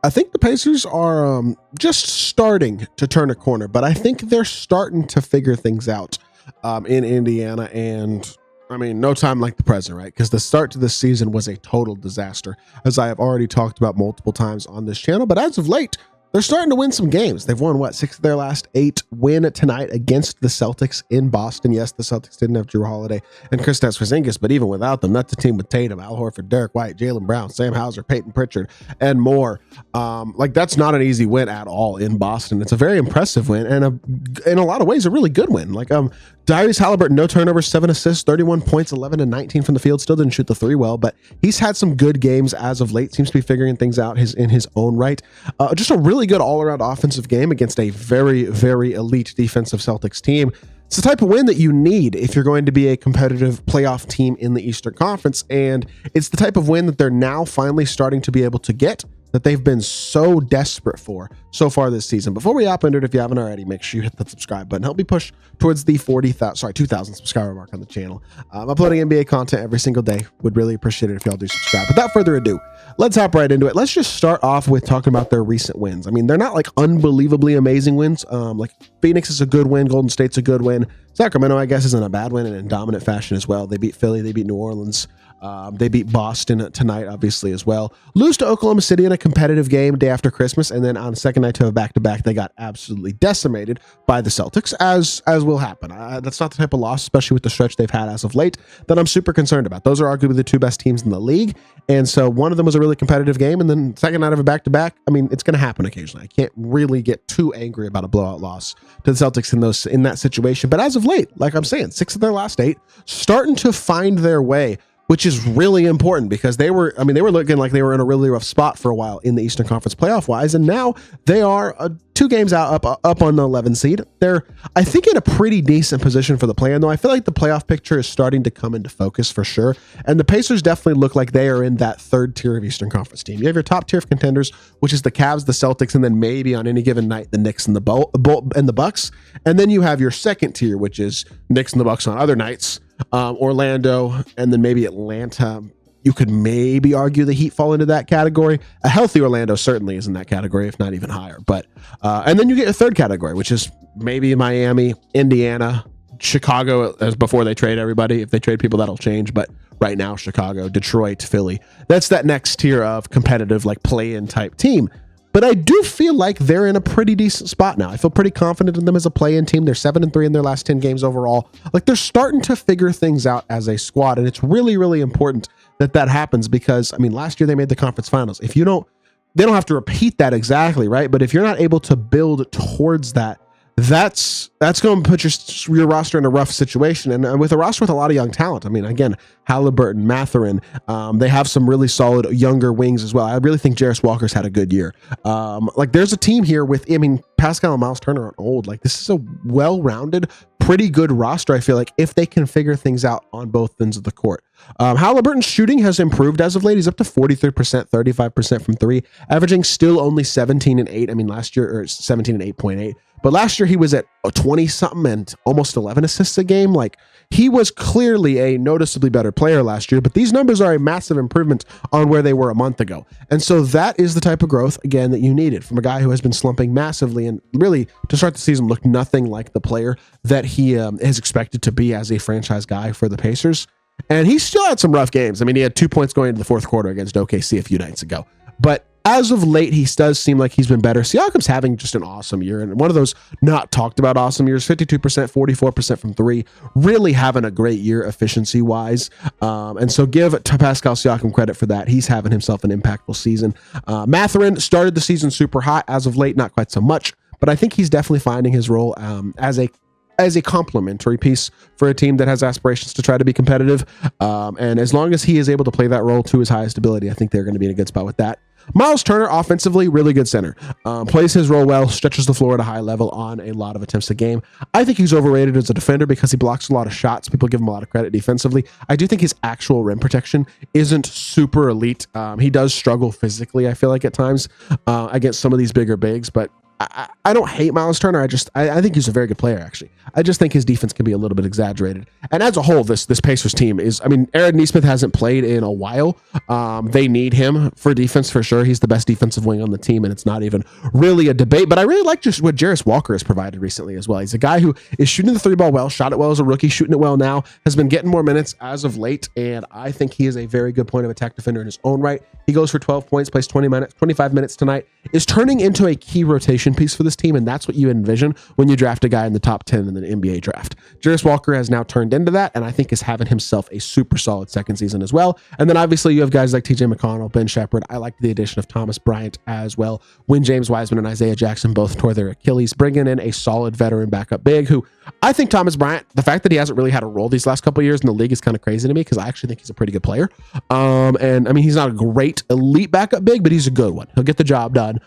I think the Pacers are just starting to turn a corner, but I think they're starting to figure things out in Indiana. And I mean, no time like the present, right? Because the start to this season was a total disaster, as I have already talked about multiple times on this channel. But as of late, they're starting to win some games. They've won, 6 of their last 8. Win tonight against the Celtics in Boston. Yes, the Celtics didn't have Drew Holiday and Kristaps Porzingis, but even without them, that's a team with Tatum, Al Horford, Derek White, Jaylen Brown, Sam Hauser, Peyton Pritchard, and more. That's not an easy win at all in Boston. It's a very impressive win, and in a lot of ways, a really good win. Tyrese Halliburton, no turnovers, 7 assists, 31 points, 11 and 19 from the field. Still didn't shoot the 3 well, but he's had some good games as of late. Seems to be figuring things out in his own right. Just a really good all-around offensive game against a very, very elite defensive Celtics team. It's the type of win that you need if you're going to be a competitive playoff team in the Eastern Conference, and it's the type of win that they're now finally starting to be able to get, that they've been so desperate for so far this season. Before we hop into it, if you haven't already, make sure you hit the subscribe button. Help me push towards the 2,000 subscriber mark on the channel. I'm uploading NBA content every single day. Would really appreciate it if y'all do subscribe. Without further ado, let's hop right into it. Let's just start off with talking about their recent wins. I mean, they're not like unbelievably amazing wins. Phoenix is a good win. Golden State's a good win. Sacramento, I guess, isn't a bad win and in dominant fashion as well. They beat Philly. They beat New Orleans. They beat Boston tonight, obviously, as well. Lose to Oklahoma City in a competitive game day after Christmas, and then on the second night to a back-to-back, they got absolutely decimated by the Celtics, as will happen. That's not the type of loss, especially with the stretch they've had as of late, that I'm super concerned about. Those are arguably the 2 best teams in the league, and so one of them was a really competitive game, and then second night of a back-to-back, I mean, it's going to happen occasionally. I can't really get too angry about a blowout loss to the Celtics in that situation, but as of late, like I'm saying, 6 of their last 8, starting to find their way, which is really important because they were looking like they were in a really rough spot for a while in the Eastern Conference playoff wise. And now they are 2 games out up on the 11 seed. They're, I think, in a pretty decent position for the play-in, though. I feel like the playoff picture is starting to come into focus for sure. And the Pacers definitely look like they are in that 3rd tier of Eastern Conference team. You have your top tier of contenders, which is the Cavs, the Celtics, and then maybe on any given night, the Knicks and the Bucks. And then you have your 2nd tier, which is Knicks and the Bucks on other nights. Orlando, and then maybe Atlanta. You could maybe argue the Heat fall into that category. A healthy Orlando certainly is in that category, if not even higher. But and then you get a 3rd category, which is maybe Miami, Indiana, Chicago, as before they trade everybody. If they trade people, that'll change. But right now, Chicago, Detroit, Philly. That's that next tier of competitive, like play-in type team. But I do feel like they're in a pretty decent spot now. I feel pretty confident in them as a play-in team. They're 7-3 in their last 10 games overall. Like, they're starting to figure things out as a squad, and it's really, really important that happens because, I mean, last year they made the conference finals. If you don't, they don't have to repeat that exactly, right? But if you're not able to build towards that, that's going to put your roster in a rough situation. And with a roster with a lot of young talent, I mean, again, Halliburton, Mathurin, they have some really solid younger wings as well. I really think Jarris Walker's had a good year. There's a team here with, I mean, Pascal and Miles Turner are old. Like, this is a well-rounded, pretty good roster, I feel like, if they can figure things out on both ends of the court. Halliburton's shooting has improved as of late. He's up to 43%, 35% from 3, averaging still only 17 and 8. I mean, last year, or 17 and 8.8. But last year he was at 20-something and almost 11 assists a game. Like, he was clearly a noticeably better player last year, but these numbers are a massive improvement on where they were a month ago. And so that is the type of growth, again, that you needed from a guy who has been slumping massively and really, to start the season, looked nothing like the player that he is expected to be as a franchise guy for the Pacers. And he still had some rough games. I mean, he had 2 points going into the 4th quarter against OKC a few nights ago. But as of late, he does seem like he's been better. Siakam's having just an awesome year, and one of those not talked about awesome years, 52%, 44% from 3, really having a great year efficiency-wise. And so give to Pascal Siakam credit for that. He's having himself an impactful season. Mathurin started the season super hot. As of late, not quite so much, but I think he's definitely finding his role as a complementary piece for a team that has aspirations to try to be competitive. And as long as he is able to play that role to his highest ability, I think they're going to be in a good spot with that. Miles Turner, offensively, really good center. Plays his role well, stretches the floor at a high level on a lot of attempts a game. I think he's overrated as a defender because he blocks a lot of shots. People give him a lot of credit defensively. I do think his actual rim protection isn't super elite. He does struggle physically, I feel like, at times against some of these bigger bigs, but I don't hate Miles Turner. I think he's a very good player, actually. I just think his defense can be a little bit exaggerated. And as a whole, this Pacers team is, I mean, Aaron Nesmith hasn't played in a while. They need him for defense for sure. He's the best defensive wing on the team, and it's not even really a debate. But I really like just what Jarace Walker has provided recently as well. He's a guy who is shooting the 3-ball well, shot it well as a rookie, shooting it well now, has been getting more minutes as of late, and I think he is a very good point of attack defender in his own right. He goes for 12 points, plays 25 minutes tonight, is turning into a key rotation piece for this team, and that's what you envision when you draft a guy in the top 10 in the NBA draft. Jarace Walker has now turned into that, and I think is having himself a super solid second season as well. And then obviously you have guys like TJ McConnell, Ben Shepherd. I like the addition of Thomas Bryant as well. When James Wiseman and Isaiah Jackson both tore their Achilles, bringing in a solid veteran backup big who I think Thomas Bryant, the fact that he hasn't really had a role these last couple of years in the league is kind of crazy to me because I actually think he's a pretty good player. And I mean, he's not a great elite backup big, but he's a good one. He'll get the job done.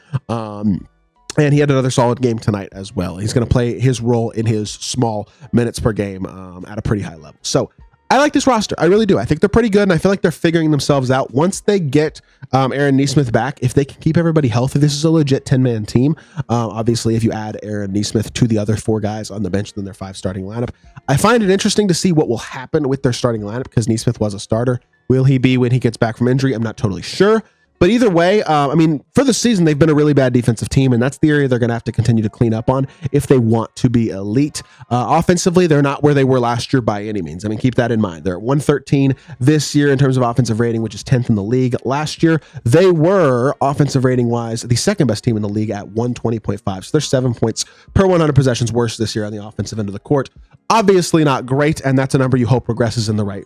And he had another solid game tonight as well. He's going to play his role in his small minutes per game at a pretty high level. So I like this roster. I really do. I think they're pretty good, and I feel like they're figuring themselves out. Once they get Aaron Nesmith back, if they can keep everybody healthy, this is a legit 10-man team. Obviously, if you add Aaron Nesmith to the other 4 guys on the bench than their 5 starting lineup, I find it interesting to see what will happen with their starting lineup because Nesmith was a starter. Will he be when he gets back from injury? I'm not totally sure. But either way, I mean, for the season, they've been a really bad defensive team, and that's the area they're going to have to continue to clean up on if they want to be elite. Offensively, they're not where they were last year by any means. I mean, keep that in mind. They're at 113 this year in terms of offensive rating, which is 10th in the league. Last year, they were, offensive rating-wise, the second best team in the league at 120.5. So they're 7 points per 100 possessions worse this year on the offensive end of the court. Obviously not great, and that's a number you hope progresses in the right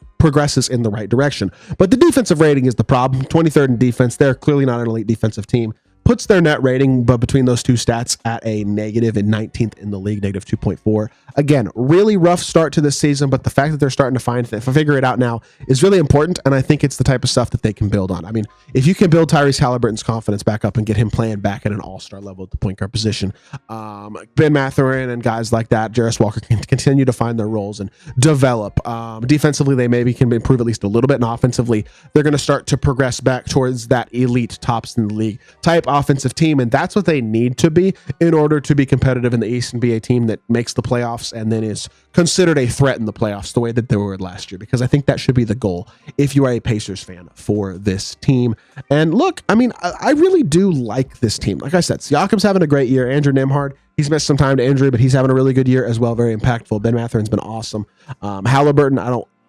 direction. But the defensive rating is the problem. 23rd in defense. They're clearly not an elite defensive team. Puts their net rating, but between those two stats, at a negative and 19th in the league, negative 2.4. Again, really rough start to this season, but the fact that they're starting to figure it out now is really important, and I think it's the type of stuff that they can build on. I mean, if you can build Tyrese Halliburton's confidence back up and get him playing back at an all-star level at the point guard position, Ben Mathurin and guys like that, Jarace Walker can continue to find their roles and develop. Defensively, they maybe can improve at least a little bit, and offensively, they're going to start to progress back towards that elite tops in the league type offensive team, and that's what they need to be in order to be competitive in the East and be a team that makes the playoffs and then is considered a threat in the playoffs the way that they were last year, because I think that should be the goal if you are a Pacers fan for this team. And look, I mean, I really do like this team. Like I said, Siakam's having a great year. Andrew Nembhard, he's missed some time to injury, but he's having a really good year as well. Very impactful. Ben Mathurin's been awesome. Halliburton,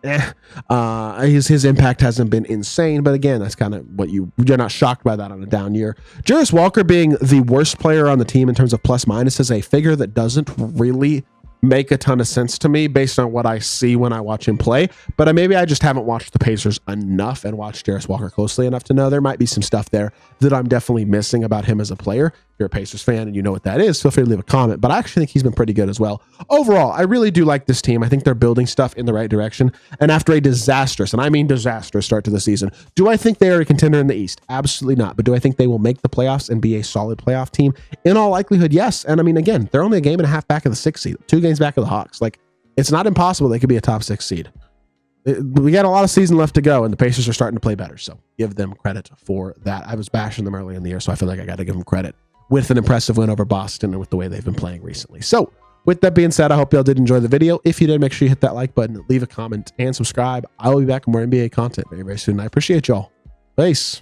his impact hasn't been insane, but again, that's kind of what you're not shocked by that on a down year. Jarace Walker being the worst player on the team in terms of plus minus is a figure that doesn't really make a ton of sense to me based on what I see when I watch him play, but maybe I just haven't watched the Pacers enough and watched Jarace Walker closely enough to know there might be some stuff there that I'm definitely missing about him as a player. If you're a Pacers fan and you know what that is, feel free to leave a comment, but I actually think he's been pretty good as well. Overall, I really do like this team. I think they're building stuff in the right direction, and after a disastrous, and I mean disastrous, start to the season, do I think they are a contender in the East? Absolutely not, but do I think they will make the playoffs and be a solid playoff team? In all likelihood, yes, and I mean, again, they're only a game and a half back of the 6th seed, 2 games back of the Hawks. Like, it's not impossible they could be a top 6 seed. We got a lot of season left to go, and the Pacers are starting to play better, so give them credit for that. I was bashing them early in the year, so I feel like I got to give them credit with an impressive win over Boston and with the way they've been playing recently. So with that being said, I hope y'all did enjoy the video. If you did, make sure you hit that like button, leave a comment, and subscribe. I will be back with more NBA content very, very soon. I appreciate y'all. Peace.